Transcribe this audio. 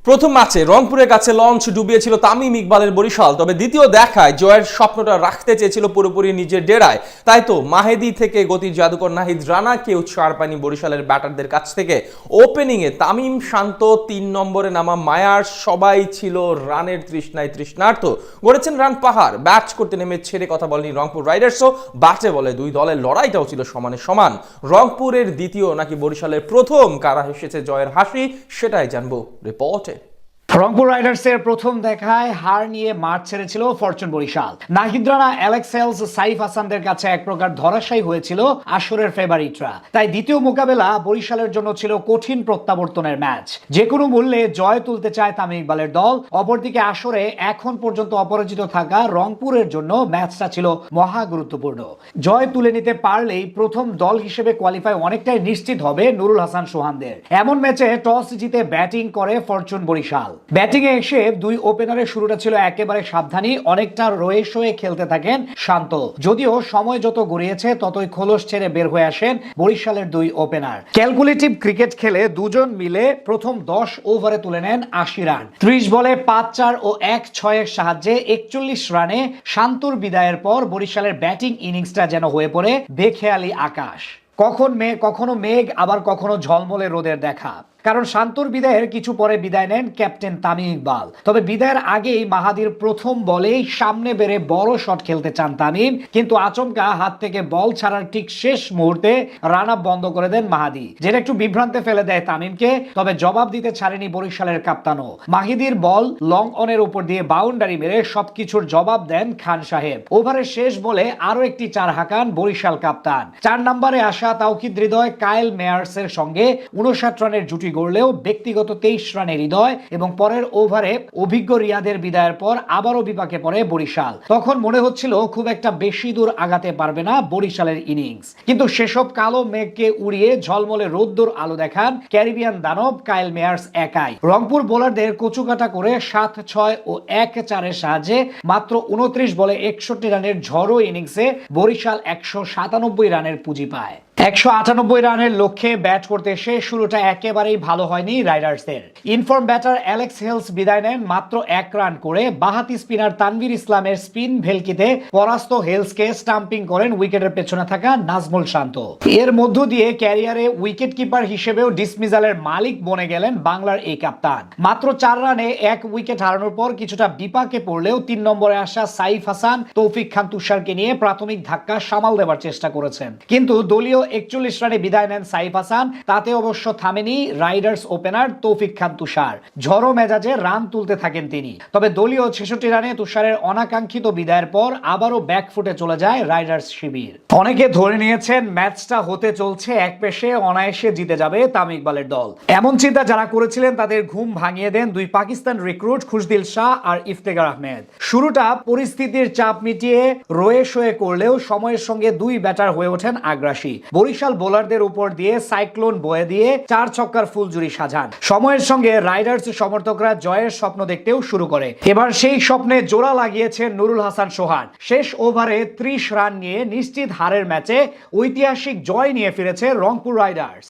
প্রথম ম্যাচে রংপুরের কাছে লঞ্চ ডুবিয়েছিল তামিম ইকবালের বরিশাল, তবে দ্বিতীয় দেখায় জয়ের স্বপ্নটা রাখতে চেয়েছিল পুরোপুরি নিজের ডেরায়। তাই তো মাহেদি থেকে গতির জাদুকর নাহিদ রানাকেও ছাড় পায়নি বরিশালের ব্যাটারদের কাছ থেকে। ওপেনিংয়ে তামিম, শান্ত, 3 নম্বরে নামা মায়ার সবাই ছিল রানের তৃষ্ণায় তৃষ্ণার্ত, গড়েছেন রান পাহাড়। ব্যাট করতে নেমে ছেড়ে কথা বলেনি রংপুর রাইডার্সও, ব্যাটে বলে দুই দলের লড়াইটাও ছিল সমানে সমান। রংপুরের দ্বিতীয় নাকি বরিশালের প্রথম, কারা হেসেছে জয়ের হাসি সেটাই জানবো রিপোর্টে। রংপুর রাইডার্সের প্রথম দেখায় হার নিয়ে মাঠ ছেড়েছিল Fortune Barishal. Nahid Rana, Alex Hales, Saif হাসানদের কাছে এক প্রকার ধরাশায়ী হয়েছিল আসরের ফেভারিটরা। তাই দ্বিতীয় মোকাবেলা বরিশালের জন্য ছিল কঠিন প্রত্যাবর্তনের ম্যাচ। যে কোনো মূল্যে জয় তুলতে চায় তামিম ইকবালের দল। অপরদিকে আসরে এখন পর্যন্ত অপরাজিত থাকা রংপুরের জন্য ম্যাচটা ছিল মহা গুরুত্বপূর্ণ। জয় তুলে নিতে পারলেই প্রথম দল হিসেবে কোয়ালিফাই অনেকটাই নিশ্চিত হবে নুরুল হাসান সোহানদের। এমন ম্যাচে টস জিতে ব্যাটিং করে ফরচুন বরিশাল। ব্যাটিং এ এসে দুই ওপেনারের শুরুটা ছিল একেবারে সাবধানী, অনেকটা রয়ে শোয়ে খেলতে থাকেন শান্ত। যদিও সময় যত গড়িয়েছে ততই খোলস ছেড়ে বের হয়ে আসেন বরিশালের দুই ওপেনার। ক্যালকুলেটিভ ক্রিকেট খেলে দুজন মিলে প্রথম 10 ওভারে তুলে নেন 80 রান। 30 বলে 5-4 ও 1-6 এর সাহায্যে 41 রানে শান্তর বিদায়ের পর বরিশালের ব্যাটিং ইনিংসটা যেন হয়ে পড়ে বেখেয়ালি আকাশ। কখনো মেঘ, আবার কখনো ঝলমলে রোদের দেখা। কারণ শান্তর বিদায়ের কিছু পরে বিদায় নেন ক্যাপ্টেন তামিম ইকবাল। তবে বিদায়ের আগেই মাহাদির প্রথম বলেই সামনে বেড়ে বড় শট খেলতে চান তামিম, কিন্তু আচমকা হাত থেকে বল ছাড়ার ঠিক শেষ মুহূর্তে রান আপ বন্ধ করে দেন মাহাদি, যেটা একটু বিভ্রান্তে ফেলে দেয় তামিমকে। তবে জবাব দিতে ছাড়েনি বরিশালের কাপ্তানও। মাহিদির বল লং অনের উপর দিয়ে বাউন্ডারি মেরে সবকিছুর জবাব দেন খান সাহেব। ওভারের শেষ বলে আরো একটি 4 হাঁকান বরিশাল কাপ্তান। 4 নম্বরে আসা তাওকিদ হৃদয় কাইল মেয়ার্সের সঙ্গে 59 রানের জুটি গড়লেও ব্যক্তিগত 23 রানের হৃদয় এবং পরের ওভারে অভিজ্ঞ রিয়াদের বিদায়ের পর আবারও বিপাকে পড়ে বরিশাল। তখন মনে হচ্ছিল খুব একটা বেশি দূর আগাতে পারবে না বরিশালের ইনিংস, কিন্তু সেসব কালো মেঘকে উড়িয়ে ঝলমলে রোদ্দুর আলো দেখান ক্যারিবিয়ান দানব কাইল মেয়ার্স একাই। রংপুর বোলারদের কচুকাটা করে 7-6 ও 1-4 এর সাহায্যে মাত্র 29 বলে 61 রানের ঝড়ো ইনিংসে বরিশাল 197 রানের পুঁজি পায়। 198 রানের লক্ষ্যে ব্যাট করতে এসে শুরুটা একেবারেই ভালো হয়নি রাইডার্সদের। ইনফর্ম ব্যাটার অ্যালেক্স হেলস বিদায় নেন মাত্র 1 রান করে। বাহাতি স্পিনার তানভীর ইসলামের স্পিন ভেলকিতে পরাস্ত হেলসকে স্টাম্পিং করেন উইকেটের পেছনে থাকা নাজমুল শান্ত। এর মধ্য দিয়ে ক্যারিয়ারে উইকেট কিপার হিসেবেও ডিসমিসালের মালিক বনে গেলেন বাংলার এই কাপ্তান। মাত্র 4 রানে 1 উইকেট হারানোর পর কিছুটা বিপাকে পড়লেও 3 নম্বরে আসা সাইফ হাসান, তৌফিক খান তুষারকে নিয়ে প্রাথমিক ধাক্কা সামাল দেওয়ার চেষ্টা করেছেন, কিন্তু দলীয় 41 রানে বিদায় নেন সাইফ হাসান। তাতে অবশ্য থামেনি রাইডার্স ওপেনার তৌফিক খান তুষার। ঝড়ো মেজাজে রান তুলতে থাকেন তিনি। তবে দলীয় 66 রানে তুষারের অনাকাঙ্ক্ষিত বিদায়ের পর আবারও ব্যাকফুটে চলে যায় রাইডার্স শিবির। অনেকে ধরে নিয়েছেন ম্যাচটা হতে চলছে এক পেশে, অনায়াসে জিতে যাবে তামিম ইকবালের দল। এমন চিন্তা যারা করেছিলেন তাদের ঘুম ভাঙিয়ে দেন দুই পাকিস্তান রিক্রুট খুশদিল শাহ আর ইফতেখার আহমেদ। শুরুটা পরিস্থিতির চাপ মিটিয়ে রয়ে শোয়ে করলেও সময়ের সঙ্গে দুই ব্যাটার হয়ে ওঠেন আগ্রাসী। বরিশাল বোলারদের উপর দিয়ে সাইক্লোন বয়ে দিয়ে 4 ছক্কার ফুলজুরি সাজান। সময়ের সঙ্গে রাইডার্স সমর্থকরা জয়ের স্বপ্ন দেখতেও শুরু করে। এবার সেই স্বপ্নে জোড়া লাগিয়েছেন নুরুল হাসান সোহান। শেষ ওভারে 30 রান নিয়ে নিশ্চিত হারের ম্যাচে ঐতিহাসিক জয় নিয়ে ফিরেছে রংপুর রাইডার্স।